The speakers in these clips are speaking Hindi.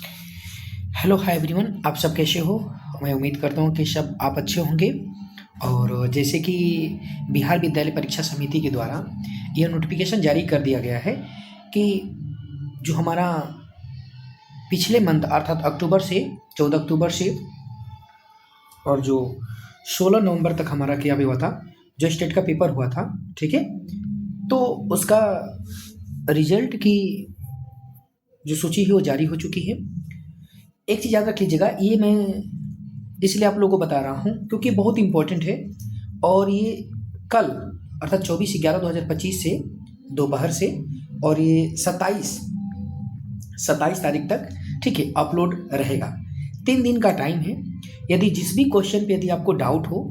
हेलो हाय एवरीवन, आप सब कैसे हो। मैं उम्मीद करता हूँ कि सब आप अच्छे होंगे। और जैसे कि बिहार विद्यालय परीक्षा समिति के द्वारा यह नोटिफिकेशन जारी कर दिया गया है कि जो हमारा पिछले मंथ अर्थात अक्टूबर से 14 अक्टूबर से और जो 16 नवंबर तक हमारा क्या भी हुआ था, जो स्टेट का पेपर हुआ था, ठीक है, तो उसका रिजल्ट की जो सूची है वो जारी हो चुकी है। एक चीज़ याद रख लीजिएगा, ये मैं इसलिए आप लोगों को बता रहा हूँ क्योंकि बहुत इम्पोर्टेंट है। और ये कल अर्थात 24/11/2025 से दोपहर से और ये 27 तारीख तक, ठीक है, अपलोड रहेगा। 3 दिन का टाइम है। यदि जिस भी क्वेश्चन पे यदि आपको डाउट हो,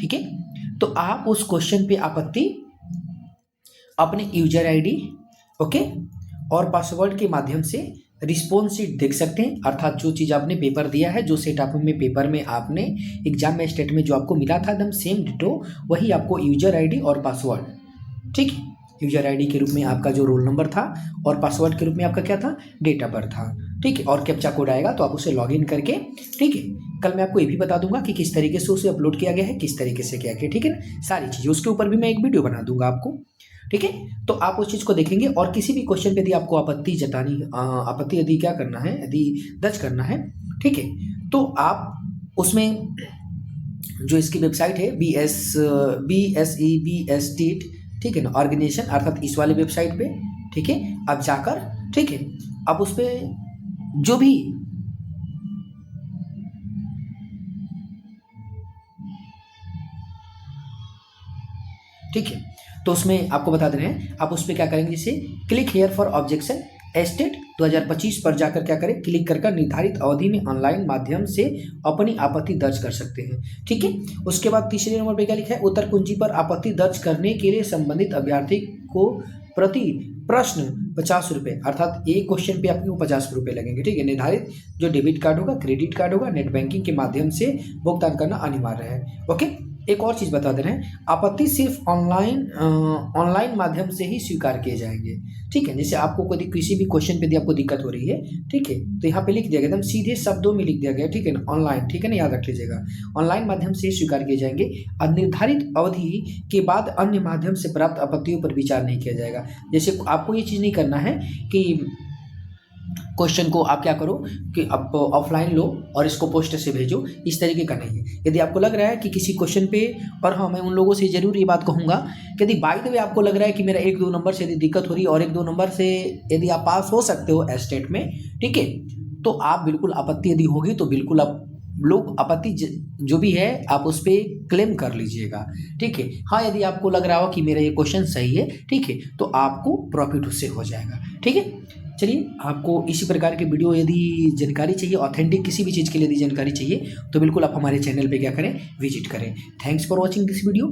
ठीक है, तो आप उस क्वेश्चन पे आपत्ति अपने यूजर आईडी, ओके, और पासवर्ड के माध्यम से रिस्पॉन्स शीट देख सकते हैं। अर्थात जो चीज़ आपने पेपर दिया है, जो सेट आप में पेपर में आपने एग्जाम में स्टेट में जो आपको मिला था एकदम सेम डिटो, वही आपको यूजर आईडी और पासवर्ड, ठीक है, यूजर आईडी के रूप में आपका जो रोल नंबर था और पासवर्ड के रूप में आपका क्या था, डेट ऑफ बर्थ था, ठीक है, और कैप्चा कोड आएगा तो आप उसे लॉगिन करके, ठीक है, कल मैं आपको ये भी बता दूंगा कि किस तरीके से उसे अपलोड किया गया है, किस तरीके से किया गया, ठीक है ना, सारी चीज़ें उसके ऊपर भी मैं एक वीडियो बना दूंगा आपको, ठीक है। तो आप उस चीज़ को देखेंगे और किसी भी क्वेश्चन पे यदि आपको आपत्ति यदि क्या करना है, यदि दर्ज करना है, ठीक है, तो आप उसमें जो इसकी वेबसाइट है BSEBSTET, ठीक है ना, ऑर्गेनाइजेशन अर्थात इस वाले वेबसाइट पे, ठीक है, आप जाकर, ठीक है, आप उस पर जो भी ठीक है, तो उसमें आपको बता दे रहे हैं, आप उस पर क्या करेंगे, जैसे click here for objection estate 2025 पर जाकर क्या करें, क्लिक कर निर्धारित अवधि में ऑनलाइन माध्यम से अपनी आपत्ति दर्ज कर सकते हैं, ठीक है। उसके बाद तीसरे नंबर पे क्या लिखा है, उत्तर कुंजी पर आपत्ति दर्ज करने के लिए संबंधित अभ्यर्थी को प्रति प्रश्न 50 रुपये, अर्थात एक क्वेश्चन पे आपको 50 रुपये लगेंगे, ठीक है। निर्धारित जो डेबिट कार्ड होगा, क्रेडिट कार्ड होगा, नेट बैंकिंग के माध्यम से भुगतान करना अनिवार्य है, ओके। एक और चीज़ बता दे रहे हैं, आपत्ति सिर्फ ऑनलाइन माध्यम से ही स्वीकार किए जाएंगे, ठीक है। जैसे आपको कोई किसी भी क्वेश्चन पे यदि आपको दिक्कत हो रही है, ठीक है, तो यहाँ पे लिख दिया गया एकदम सीधे शब्दों में लिख दिया गया, ठीक है ना, ऑनलाइन, ठीक है ना, याद रख लीजिएगा, ऑनलाइन माध्यम से ही स्वीकार किए जाएंगे और निर्धारित अवधि के बाद अन्य माध्यम से प्राप्त आपत्तियों पर विचार नहीं किया जाएगा। जैसे आपको ये चीज़ नहीं करना है कि क्वेश्चन को आप क्या करो कि आप ऑफलाइन लो और इसको पोस्ट से भेजो, इस तरीके का नहीं है। यदि आपको लग रहा है कि किसी क्वेश्चन पे, और हाँ, मैं उन लोगों से ज़रूर ये बात कहूँगा कि यदि बाय द वे आपको लग रहा है कि मेरा 1-2 नंबर से यदि दिक्कत हो रही है और 1-2 नंबर से यदि आप पास हो सकते हो स्टेट में, ठीक है, तो आप बिल्कुल आपत्ति यदि होगी तो बिल्कुल आप लोग आपत्ति जो भी है आप उस पर क्लेम कर लीजिएगा, ठीक है। हाँ, यदि आपको लग रहा हो कि मेरा ये क्वेश्चन सही है, ठीक है, तो आपको प्रॉफिट उससे हो जाएगा, ठीक है। चलिए, आपको इसी प्रकार के वीडियो यदि जानकारी चाहिए, ऑथेंटिक किसी भी चीज़ के लिए यदि जानकारी चाहिए, तो बिल्कुल आप हमारे चैनल पे क्या करें, विजिट करें। Thanks for watching this video.